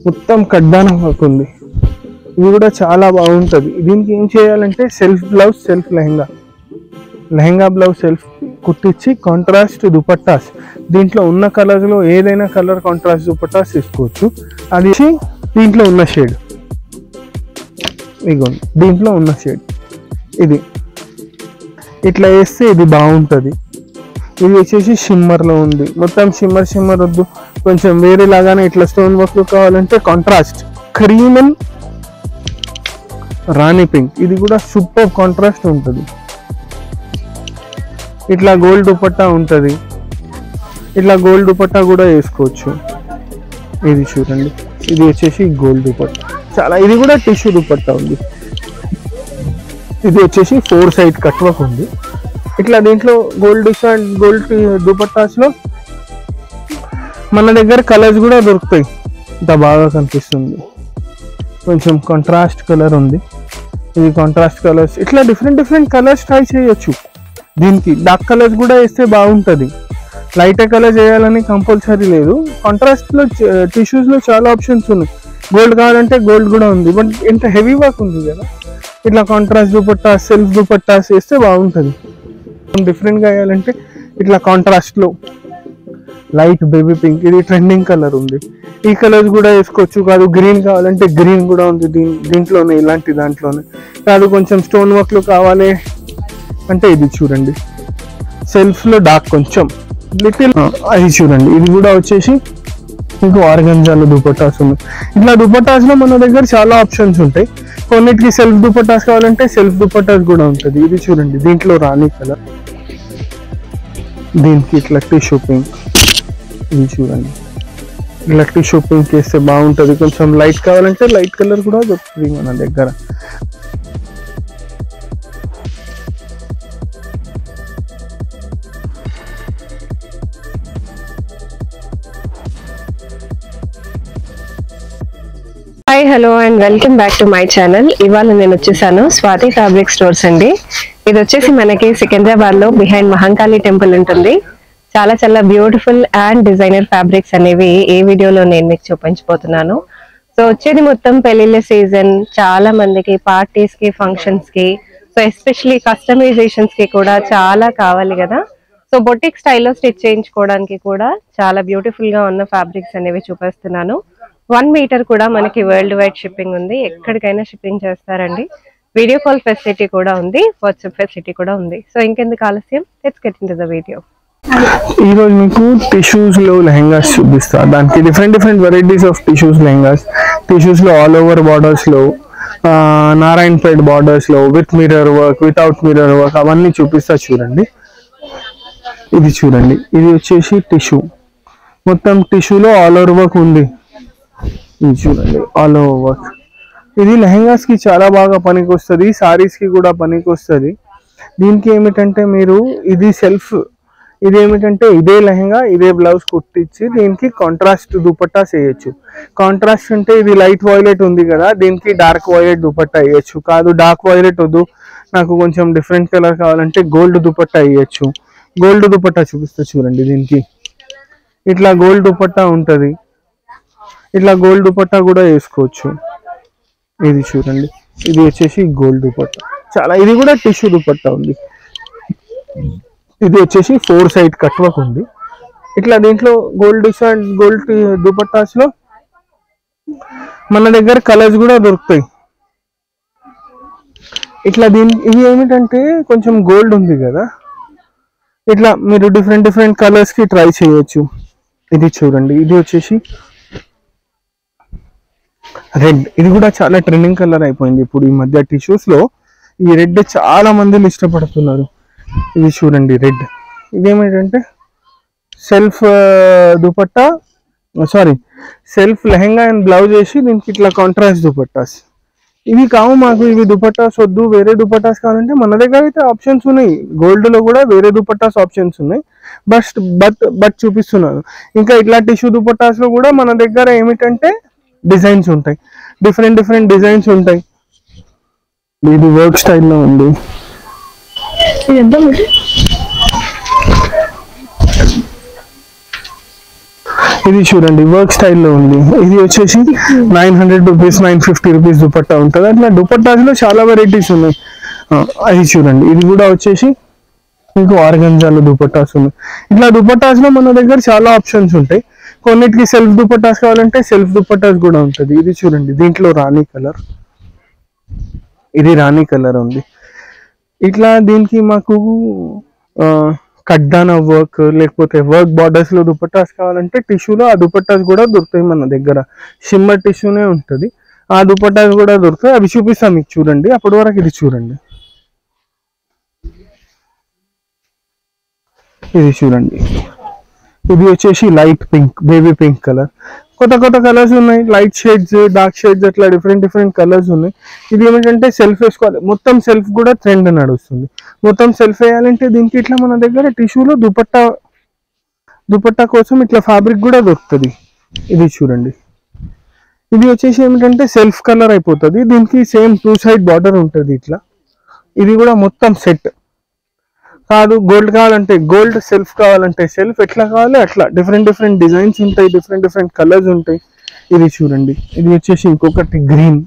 మొత్తం కడ్డానం వర్క్ ఉంది. ఇది కూడా చాలా బాగుంటుంది. దీనికి ఏం చేయాలంటే self blouse, self lehenga blouse self కుట్టించి కాంట్రాస్ట్ దుపట్టాస్ దీంట్లో ఉన్న కలర్లో ఏదైనా కలర్ కాంట్రాస్ట్ దుపట్టాస్ తీసుకోవచ్చు. అది దీంట్లో ఉన్న షేడ్, ఇగోండి దీంట్లో ఉన్న షేడ్ ఇది ఇట్లా వేస్తే ఇది బాగుంటుంది. ఇది వచ్చేసి షిమ్మర్లో ఉంది. మొత్తం షిమ్మర్ వద్దు, కొంచెం వేరే లాగానే ఇట్లా స్టోన్ వర్క్ కావాలంటే contrast cream and Rani pink, ఇది కూడా సూపర్ కాంట్రాస్ట్ ఉంటుంది. ఇట్లా గోల్డ్ దుపట్టా ఉంటుంది. ఇట్లా గోల్డ్ దుపట్టా కూడా వేసుకోవచ్చు. ఇది చూడండి, ఇది వచ్చేసి గోల్డ్ దుపట్టా చాలా, ఇది కూడా టిష్యూ దుపట్టా ఉంది. ఇది వచ్చేసి 4 సైడ్ కట్ వర్క్ ఉంది. ఇట్లా దీంట్లో గోల్డ్ దుపట్టాస్లో మన దగ్గర కలర్స్ కూడా దొరుకుతాయి. ఇంత బాగా కనిపిస్తుంది. కొంచెం కాంట్రాస్ట్ కలర్ ఉంది, ఇది కాంట్రాస్ట్ కలర్స్. ఇట్లా డిఫరెంట్ కలర్స్ ట్రై చేయొచ్చు. దీనికి డార్క్ కలర్స్ కూడా వేస్తే బాగుంటుంది. లైట్ కలర్ చేయాలని కంపల్సరీ లేదు. కాంట్రాస్ట్లో టిష్యూస్లో చాలా ఆప్షన్స్ ఉన్నాయి. గోల్డ్ కావాలంటే గోల్డ్ కూడా ఉంది, బట్ ఇంత హెవీ వర్క్ ఉంది కదా. ఇట్లా కాంట్రాస్ట్ దుపట్టా, సెల్ఫ్ దుపట్టాస్ వేస్తే బాగుంటుంది. డిఫరెంట్గా వేయాలంటే ఇట్లా కాంట్రాస్ట్లో లైట్ బేబీ పింక్, ఇది ట్రెండింగ్ కలర్ ఉంది. ఈ కలర్స్ కూడా వేసుకోవచ్చు. కాదు గ్రీన్ కావాలంటే గ్రీన్ కూడా ఉంది దీంట్లోనే, ఇలాంటి దాంట్లోనే. కాదు కొంచెం స్టోన్ వర్క్లో కావాలి అంటే ఇది చూడండి, సెల్ఫ్లో డార్క్ కొంచెం లిటిల్, అది చూడండి. ఇది కూడా వచ్చేసి మీకు ఆర్గంజాలో దుపట్టాస్ ఉన్నాయి. ఇట్లా దుపట్టాస్లో మన దగ్గర చాలా ఆప్షన్స్ ఉంటాయి. కొన్నిటికి సెల్ఫ్ దుపట్టాస్ కావాలంటే సెల్ఫ్ దుపట్టాస్ కూడా ఉంటుంది. ఇది చూడండి, దీంట్లో రాణి కలర్, దీనికి ఇట్లా టిష్యూ పింక్, ఇది చూడండి ఇట్లా టిష్యూ పింక్ వేస్తే బాగుంటుంది. కొంచెం లైట్ కావాలంటే లైట్ కలర్ కూడా దొరుకుతుంది మన దగ్గర. Hi hello and welcome back to my channel. ఇవాళ నేను వచ్చేసాను స్వాతి ఫ్యాబ్రిక్ స్టోర్స్ అండి. ఇది వచ్చేసి మనకి సికింద్రాబాద్ లో బిహైండ్ మహంకాళి టెంపుల్ ఉంటుంది. చాలా చాలా బ్యూటిఫుల్ అండ్ డిజైనర్ ఫ్యాబ్రిక్స్ అనేవి ఈ వీడియోలో నేను మీకు చూపించబోతున్నాను. సో వచ్చేది మొత్తం పెళ్లిళ్ళ సీజన్, చాలా మందికి పార్టీస్ కి, ఫంక్షన్స్ కి, సో ఎస్పెషలీ కస్టమైజేషన్స్ కి కూడా చాలా కావాలి కదా. సో బొటిక్ స్టైల్లో స్టిచ్ చేయించుకోవడానికి కూడా చాలా బ్యూటిఫుల్ గా ఉన్న ఫ్యాబ్రిక్స్ అనేవి చూపిస్తున్నాను. 1 మీటర్ కూడా మనకి వరల్డ్ వైడ్ షిప్పింగ్ ఉంది. ఎక్కడికైనా షిప్పింగ్ చేస్తారండి. వీడియో కాల్ ఫెసిలిటీ కూడా ఉంది, వాట్సాప్ ఫెసిలిటీ కూడా ఉంది. సో ఇంకెందుకు ఆలస్యం, let's get into the video. ఈ రోజు మీకు టిష్యూస్ లో లెహంగాస్ చూపిస్తా. దానికి different varieties of tissues lehengas. Tissues లో ఆల్ ఓవర్ బార్డర్స్ లో, నారాయణపేట్ బార్డర్స్ లో, with mirror work, without mirror work, అవన్నీ చూపిస్తా. చూడండి, ఇది చూడండి, ఇది వచ్చేసి టిష్యూ, మొత్తం టిష్యూలో ఆల్ ఓవర్ వర్క్ ఉంది. ఇది చూడండి, ఆల్ ఓవర్ వర్క్. ఇది లెహంగాస్ కి చాలా బాగా పనికి వస్తుంది, సారీస్ కి కూడా పనికి వస్తుంది. దీనికి ఏమిటంటే మీరు ఇది సెల్ఫ్, ఇది ఏమిటంటే ఇదే లెహంగా ఇదే బ్లౌజ్ కుట్టించి దీనికి కాంట్రాస్ట్ దుపట్టా వేయచ్చు. కాంట్రాస్ట్ అంటే ఇది లైట్ వైలెట్ ఉంది కదా, దీనికి డార్క్ వైలెట్ దుపట్టా వేయచ్చు. కాదు డార్క్ వైలెట్ వద్దు, నాకు కొంచెం డిఫరెంట్ కలర్ కావాలంటే గోల్డ్ దుపట్టా వేయచ్చు. గోల్డ్ దుపట్టా చూపిస్తా చూడండి. దీనికి ఇట్లా గోల్డ్ దుపట్టా ఉంటుంది. ఇట్లా గోల్డ్ దుపట్టా కూడా వేసుకోవచ్చు. ఇది చూడండి, ఇది వచ్చేసి గోల్డ్ దుపట్టా చాలా, ఇది కూడా టిష్యూ దుపట్టా ఉంది. ఇది వచ్చేసి 4 సైడ్ కట్ వర్క్ ఉంది. ఇట్లా దీంట్లో గోల్డ్ దుపట్టాస్ లో మన దగ్గర కలర్స్ కూడా దొరుకుతాయి. ఇట్లా ఇది ఏమిటంటే కొంచెం గోల్డ్ ఉంది కదా, ఇట్లా మీరు డిఫరెంట్ కలర్స్ కి ట్రై చేయొచ్చు. ఇది చూడండి, ఇది వచ్చేసి రెడ్, ఇది కూడా చాలా ట్రెండింగ్ కలర్ అయిపోయింది ఇప్పుడు ఈ మధ్య. టిష్యూస్ లో ఈ రెడ్ చాలా మందిని ఇష్టపడుతున్నారు. ఇది చూడండి రెడ్, ఇదేమిటంటే self dupatta, self lehenga and blouse వేసి దీనికి ఇట్లా కాంట్రాస్ట్ దుపట్టాస్. ఇవి కావు మాకు, ఇవి దుపట్టాస్ వద్దు, వేరే దుపట్టాస్ కావాలంటే మన దగ్గర అయితే ఆప్షన్స్ ఉన్నాయి. గోల్డ్ లో కూడా వేరే దుపట్టాస్ ఆప్షన్స్ ఉన్నాయి, బట్ చూపిస్తున్నాను. ఇంకా ఇట్లా టిష్యూ దుపట్టాస్ లో కూడా మన దగ్గర ఏమిటంటే డిజైన్స్ ఉంటాయి, డిఫరెంట్ డిజైన్స్ ఉంటాయి. ఇది వర్క్ స్టైల్లో ఉంది. ఇది చూడండి వర్క్ స్టైల్లో ఉంది. ఇది వచ్చేసి 900 రూపీస్ 950 రూపీస్ దుపట్టా ఉంటుంది. అట్లా దుపట్టాస్లో చాలా వెరైటీస్ ఉన్నాయి. అది చూడండి ఇది కూడా వచ్చేసి మీకు ఆర్గంజాలో దుపట్టాస్ ఉన్నాయి. ఇట్లా దుపట్టాస్లో మన దగ్గర చాలా ఆప్షన్స్ ఉంటాయి. కొన్నిటికి సెల్ఫ్ దుపట్టాస్ కావాలంటే సెల్ఫ్ దుపట్టాస్ కూడా ఉంటుంది. ఇది చూడండి దీంట్లో రాణి కలర్, ఇది రాణి కలర్ ఉంది. ఇట్లా దీనికి మాకు కడ్డానా వర్క్ లేకపోతే వర్క్ బార్డర్స్ లో దుపట్టాస్ కావాలంటే టిష్యూలో ఆ దుపట్టాస్ కూడా దొరుకుతాయి మన దగ్గర. షిమ్మర్ టిష్యూనే ఉంటుంది, ఆ దుపట్టాస్ కూడా దొరుకుతాయి. అవి చూపిస్తాం మీకు చూడండి. అప్పటి వరకు ఇది చూడండి, ఇది చూడండి. ఇది వచ్చేసి light pink, baby pink colour. కొత్త కొత్త కలర్స్ ఉన్నాయి, లైట్ షేడ్స్, డార్క్ షేడ్స్, అట్లా డిఫరెంట్ కలర్స్ ఉన్నాయి. ఇది ఏమిటంటే సెల్ఫ్ వేసుకోవాలి. మొత్తం సెల్ఫ్ కూడా ట్రెండ్ నడుస్తుంది. మొత్తం సెల్ఫ్ వేయాలంటే దీనికి ఇట్లా మన దగ్గర టిష్యూలో దుపట్టా కోసం ఇట్లా ఫ్యాబ్రిక్ కూడా దొరుకుతుంది. ఇది చూడండి. ఇది వచ్చేసి ఏమిటంటే సెల్ఫ్ కలర్ అయిపోతుంది. దీనికి సేమ్ 2 సైడ్ బార్డర్ ఉంటుంది ఇట్లా. ఇది కూడా మొత్తం సెట్ కాదు. గోల్డ్ కావాలంటే గోల్డ్, సెల్ఫ్ కావాలంటే సెల్ఫ్, ఎట్లా కావాలి అట్లా డిఫరెంట్ డిజైన్స్ ఉంటాయి, డిఫరెంట్ కలర్స్ ఉంటాయి. ఇది చూడండి. ఇది వచ్చేసి ఇంకొకటి గ్రీన్.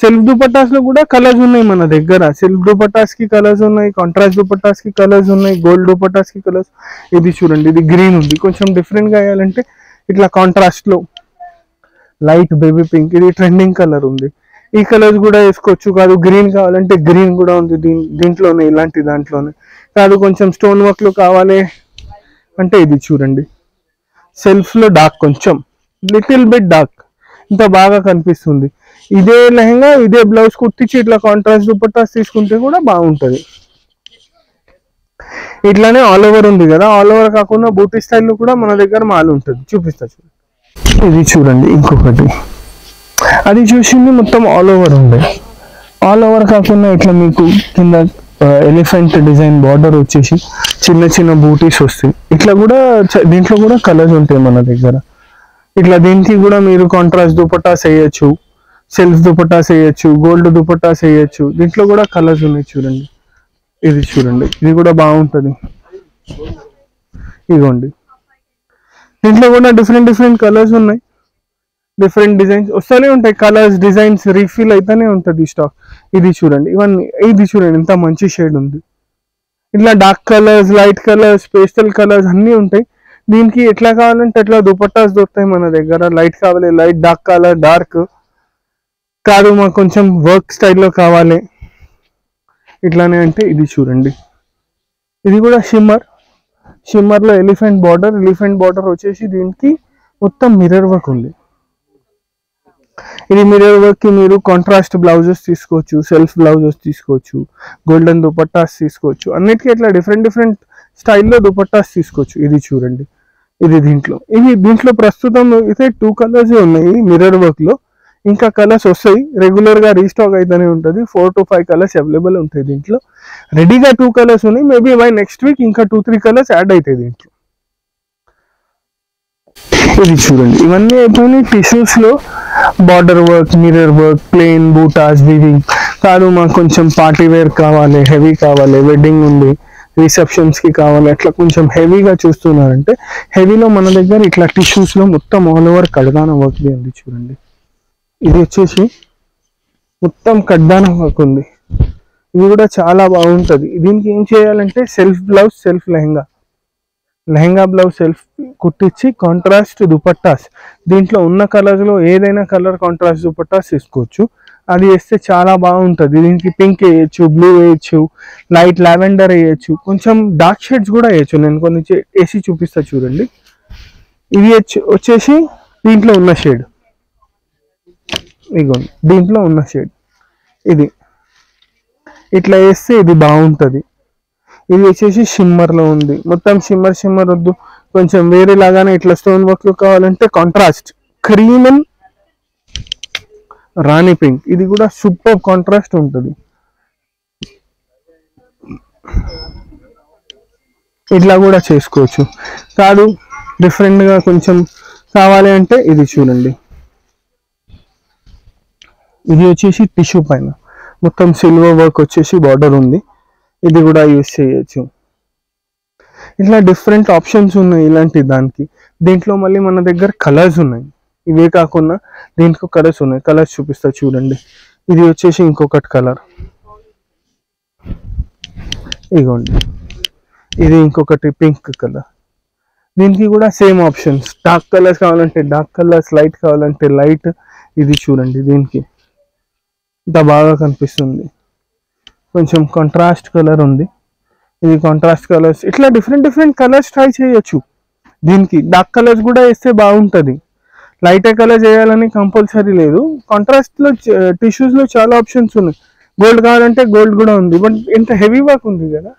సెల్ఫ్ దుపట్టాస్ లో కూడా కలర్స్ ఉన్నాయి మన దగ్గర. సెల్ఫ్ దుపట్టాస్ కి కలర్స్ ఉన్నాయి, కాంట్రాస్ట్ దుపట్టాస్ కి కలర్స్ ఉన్నాయి, గోల్డ్ దుపట్టాస్ కి కలర్స్. ఇది చూడండి, ఇది గ్రీన్ ఉంది. కొంచెం డిఫరెంట్ గా వేయాలంటే ఇట్లా కాంట్రాస్ట్ లో లైట్ బేబీ పింక్, ఇది ట్రెండింగ్ కలర్ ఉంది. ఈ కలర్స్ కూడా వేసుకోవచ్చు. కాదు గ్రీన్ కావాలంటే గ్రీన్ కూడా ఉంది దీంట్లోనే, ఇలాంటి దాంట్లోనే. కాదు కొంచెం స్టోన్ వర్క్ లో కావాలి అంటే ఇది చూడండి. సెల్ఫ్ లో డార్క్, కొంచెం లిటిల్ బిట్ డార్క్, ఇంత బాగా కనిపిస్తుంది. ఇదే లెహంగా ఇదే బ్లౌజ్ కుట్టించి ఇట్లా కాంట్రాస్ట్ దుపట్టాస్ తీసుకుంటే కూడా బాగుంటది. ఇట్లానే ఆల్ ఓవర్ ఉంది కదా, ఆల్ ఓవర్ కాకుండా బూటీ స్టైల్లో కూడా మన దగ్గర మాల్ ఉంటుంది. చూపిస్తా చూడండి. ఇది చూడండి ఇంకొకటి. అది చూసింది మొత్తం ఆల్ ఓవర్ ఉంది. ఆల్ ఓవర్ కాకుండా ఇట్లా మీకు కింద ఎలిఫెంట్ డిజైన్ బార్డర్ వచ్చేసి చిన్న బూటీస్ వస్తాయి. ఇట్లా కూడా దీంట్లో కూడా కలర్స్ ఉంటాయి మన దగ్గర. ఇట్లా దీనికి కూడా మీరు కాంట్రాస్ట్ దుపట్టాస్ వేయచ్చు, సెల్ఫ్ దుపట్టాస్ వేయచ్చు, గోల్డ్ దుపట్టాస్ వేయచ్చు. దీంట్లో కూడా కలర్స్ ఉన్నాయి చూడండి. ఇది చూడండి, ఇది కూడా బాగుంటుంది. ఇదిగోండి, దీంట్లో కూడా డిఫరెంట్ కలర్స్ ఉన్నాయి, డిఫరెంట్ డిజైన్స్ వస్తూనే ఉంటాయి. కలర్స్ డిజైన్స్ రీఫిల్ అయితేనే ఉంటుంది స్టాక్. ఇది చూడండి, ఇవన్నీ. ఇది చూడండి ఎంత మంచి షేడ్ ఉంది. ఇట్లా dark colours, light colours, pastel colours అన్నీ ఉంటాయి. దీనికి ఎట్లా కావాలంటే అట్లా దుపట్టాస్ దొరుకుతాయి మన దగ్గర. లైట్ కావాలి లైట్, డార్క్ కలర్ డార్క్. కాదు మాకు కొంచెం వర్క్ స్టైల్లో కావాలి ఇట్లానే అంటే ఇది చూడండి. ఇది కూడా షిమ్మర్లో ఎలిఫెంట్ బార్డర్ వచ్చేసి దీనికి మొత్తం మిర్రర్ వర్క్ ఉంది. ఇది మిర్రర్ వర్క్ కి మీరు కాంట్రాస్ట్ బ్లౌజెస్ తీసుకోవచ్చు, సెల్ఫ్ బ్లౌజెస్ తీసుకోవచ్చు, గోల్డెన్ దుపట్టాస్ తీసుకోవచ్చు. అన్నిటికీ ఇట్లా డిఫరెంట్ స్టైల్లో దుపట్టాస్ తీసుకోవచ్చు. ఇది చూడండి, ఇది దీంట్లో ప్రస్తుతం అయితే 2 కలర్స్ ఉన్నాయి మిర్రర్ వర్క్ లో. ఇంకా కలర్స్ వస్తాయి, రెగ్యులర్ గా రీస్టాక్ అయితేనే ఉంటుంది. 4 to 5 కలర్స్ అవైలబుల్ ఉంటాయి దీంట్లో. రెడీగా 2 కలర్స్ ఉన్నాయి. మేబీ బై నెక్స్ట్ వీక్ ఇంకా 2-3 కలర్స్ యాడ్ అవుతాయి దీంట్లో. ఇది చూడండి, ఇవన్నీ అయిపోయినాయి టిష్యూస్ లో. Border work, mirror work, plain buttas, weaving. కాదు మాకు కొంచెం పార్టీ వేర్ కావాలి, హెవీ కావాలి, వెడ్డింగ్ ఉంది, రిసెప్షన్స్ కి కావాలి, అట్లా కొంచెం హెవీగా చూస్తున్నారంటే హెవీలో మన దగ్గర ఇట్లా టిష్యూస్ లో మొత్తం ఆల్ ఓవర్ కడ్దానా వర్క్ ఉంది చూడండి. ఇది వచ్చేసి మొత్తం కడ్దానా వర్క్ ఉంది. ఇది కూడా చాలా బాగుంటుంది. దీనికి ఏం చేయాలంటే self blouse, self lehenga blouse self కుట్టించి కాంట్రాస్ట్ దుపట్టాస్ దీంట్లో ఉన్న కలర్స్ లో ఏదైనా కలర్ కాంట్రాస్ట్ దుపట్టాస్ తీసుకోవచ్చు. అది వేస్తే చాలా బాగుంటుంది. దీనికి పింక్ వేయచ్చు, బ్లూ వేయచ్చు, లైట్ లావెండర్ వేయచ్చు, కొంచెం డార్క్ షేడ్స్ కూడా వేయచ్చు. నేను కొన్ని వేసి చూపిస్తా చూడండి. ఇది వచ్చేసి దీంట్లో ఉన్న షేడ్, ఇగోండి దీంట్లో ఉన్న షేడ్. ఇది ఇట్లా వేస్తే ఇది బాగుంటుంది. ఇది వచ్చేసి షిమ్మర్లో ఉంది. మొత్తం షిమ్మర్ వద్దు, కొంచెం వేరే లాగానే ఇట్లా స్టోన్ వర్క్ లో కావాలంటే contrast cream and Rani pink. ఇది కూడా సూపర్ కాంట్రాస్ట్ ఉంటుంది. ఇట్లా కూడా చేసుకోవచ్చు. కాదు డిఫరెంట్ గా కొంచెం కావాలి అంటే ఇది చూడండి. ఇది వచ్చేసి టిష్యూ పైన మొత్తం సిల్వర్ వర్క్ వచ్చేసి బార్డర్ ఉంది. ఇది కూడా యూజ్ చేయొచ్చు. ఇట్లా డిఫరెంట్ ఆప్షన్స్ ఉన్నాయి ఇలాంటి దానికి. దీంట్లో మళ్ళీ మన దగ్గర కలర్స్ ఉన్నాయి, ఇవే కాకుండా దీంట్లో కలర్స్ ఉన్నాయి. కలర్స్ చూపిస్తా చూడండి. ఇది వచ్చేసి ఇంకొకటి కలర్, ఇగోండి. ఇది ఇంకొకటి పింక్ కలర్. దీనికి కూడా సేమ్ ఆప్షన్స్, డార్క్ కలర్స్ కావాలంటే డార్క్ కలర్స్, లైట్ కావాలంటే లైట్. ఇది చూడండి, దీనికి ఇంత బాగా కనిపిస్తుంది. కొంచెం కాంట్రాస్ట్ కలర్ ఉంది, ఇది కాంట్రాస్ట్ కలర్స్. ఇట్లా డిఫరెంట్ డిఫరెంట్ కలర్స్ ట్రై చేయొచ్చు. దీనికి డార్క్ కలర్స్ కూడా వేస్తే బాగుంటుంది. లైట్ కలర్ చేయాలని కంపల్సరీ లేదు. కాంట్రాస్ట్లో టిష్యూస్లో చాలా ఆప్షన్స్ ఉన్నాయి. గోల్డ్ కావాలంటే గోల్డ్ కూడా ఉంది, బట్ ఇంత హెవీ వర్క్ ఉంది కదా,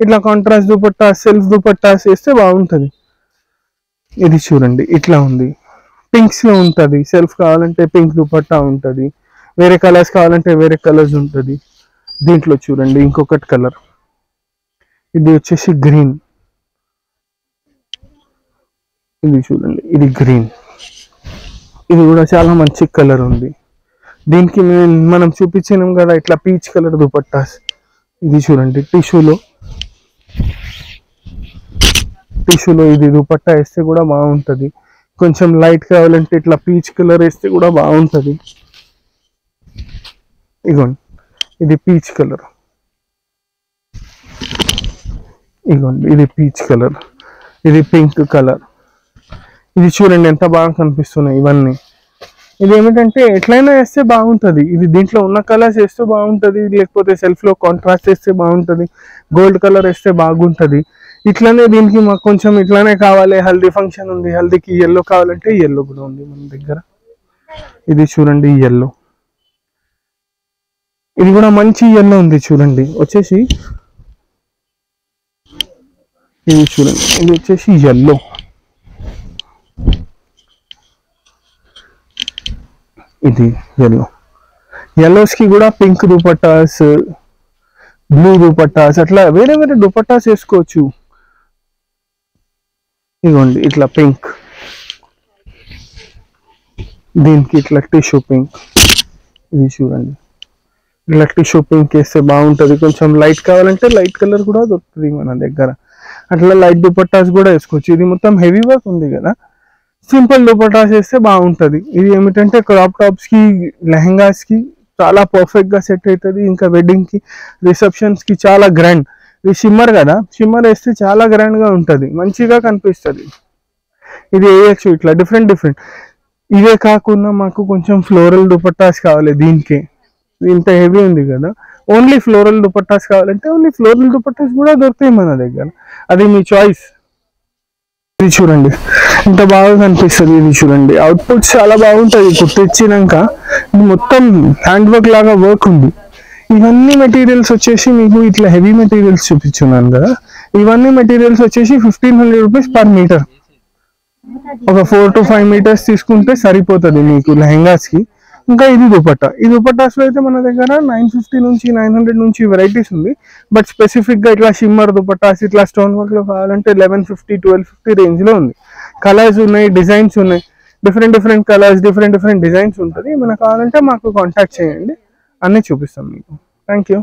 ఇట్లా కాంట్రాస్ట్ దుపట్టా, సెల్ఫ్ దుపట్టాస్ వేస్తే బాగుంటుంది. ఇది చూడండి, ఇట్లా ఉంది. పింక్స్లో ఉంటుంది. సెల్ఫ్ కావాలంటే పింక్ దుపట్టా ఉంటుంది, వేరే కలర్స్ కావాలంటే వేరే కలర్స్ ఉంటుంది. దీంట్లో చూడండి ఇంకొకటి కలర్, ఇది వచ్చేసి గ్రీన్. ఇది చూడండి, ఇది గ్రీన్. ఇది కూడా చాలా మంచి కలర్ ఉంది. దీనికి మనం చూపించినాం కదా ఇట్లా పీచ్ కలర్ దుపట్టాస్. ఇది చూడండి, టిష్యూలో ఇది దుపట్టా వేస్తే కూడా బాగుంటుంది. కొంచెం లైట్ కావాలంటే ఇట్లా పీచ్ కలర్ వేస్తే కూడా బాగుంటుంది. ఇగోండి, ఇది పీచ్ కలర్. ఇగోండి, ఇది పీచ్ కలర్, ఇది పింక్ కలర్. ఇది చూడండి ఎంత బాగా కనిపిస్తున్నాయి ఇవన్నీ. ఇది ఏమిటంటే ఎట్లయినా వేస్తే బాగుంటుంది. ఇది దీంట్లో ఉన్న కలర్స్ వేస్తే బాగుంటుంది, లేకపోతే సెల్ఫ్లో కాంట్రాస్ట్ వేస్తే బాగుంటుంది, గోల్డ్ కలర్ వేస్తే బాగుంటుంది. ఇట్లానే దీనికి మాకు కొంచెం ఇట్లానే కావాలి. హల్దీ ఫంక్షన్ ఉంది, హల్దీకి ఎల్లో కావాలంటే ఎల్లో కూడా ఉంది మన దగ్గర. ఇది చూడండి ఎల్లో, ఇది కూడా మంచి ఎల్లో ఉంది చూడండి. వచ్చేసి ఇది చూడండి, ఇది వచ్చేసి ఎల్లో. ఇది ఎల్లోస్కి కూడా పింక్ దుపట్టాస్, బ్లూ దుపట్టాస్, అట్లా వేరే వేరే దుపట్టాస్ వేసుకోవచ్చు. ఇదిగోండి ఇట్లా పింక్, దీనికి ఇట్లా టిష్యూ పింక్. ఇది చూడండి, ఇట్లా టిష్యూ పింక్ వేస్తే బాగుంటుంది. కొంచెం లైట్ కావాలంటే లైట్ కలర్ కూడా దొరుకుతుంది మన దగ్గర. అట్లా లైట్ దుపట్టాస్ కూడా వేసుకోవచ్చు. ఇది మొత్తం హెవీ వర్క్ ఉంది కదా, సింపుల్ దుపట్టాస్ వేస్తే బాగుంటుంది. ఇది ఏమిటంటే క్రాప్ టాప్స్కి, లెహంగాస్కి చాలా పర్ఫెక్ట్గా సెట్ అవుతుంది. ఇంకా వెడ్డింగ్కి, రిసెప్షన్స్కి చాలా గ్రాండ్. ఇది షిమ్మర్ కదా, షిమ్మర్ వేస్తే చాలా గ్రాండ్గా ఉంటుంది, మంచిగా కనిపిస్తుంది. ఇది వేయచ్చు ఇట్లా డిఫరెంట్. ఇవే కాకుండా మాకు కొంచెం ఫ్లోరల్ దుపట్టాస్ కావాలి. దీనికి ఇంత హెవీ ఉంది కదా, ఓన్లీ ఫ్లోరల్ దుపట్టాస్ కావాలంటే ఓన్లీ ఫ్లోరల్ దుపట్టాస్ కూడా దొరుకుతాయి మన దగ్గర, అది మీ చాయిస్. ఇది చూడండి ఇంత బాగా కనిపిస్తుంది. ఇది చూడండి, అవుట్పుట్ చాలా బాగుంటుంది. కుట్టించినాక ఇది మొత్తం హ్యాండ్ వర్క్ లాగా వర్క్ ఉంది. ఇవన్నీ మెటీరియల్స్ వచ్చేసి మీకు ఇట్లా హెవీ మెటీరియల్స్ చూపించున్నాను కదా, ఇవన్నీ మెటీరియల్స్ వచ్చేసి 1500 రూపీస్ పర్ మీటర్. ఒక 4 to 5 మీటర్స్ తీసుకుంటే సరిపోతుంది మీకు లెహంగాస్కి. ఇంకా ఇది దుపట్టా. ఈ దుపట్టాస్లో అయితే మన దగ్గర 950 నుంచి 900 నుంచి వెరైటీస్ ఉంది. బట్ స్పెసిఫిక్గా ఇట్లా షిమ్మర్ దుపట్టాస్, ఇట్లా స్టోన్ వర్క్లో కావాలంటే 1150, 1250 రేంజ్లో ఉంది. కలర్స్ ఉన్నాయి, డిజైన్స్ ఉన్నాయి, డిఫరెంట్ కలర్స్, డిఫరెంట్ డిజైన్స్ ఉంటుంది. మనకు కావాలంటే మాకు కాంటాక్ట్ చేయండి, అన్నీ చూపిస్తాం మీకు. Thank you.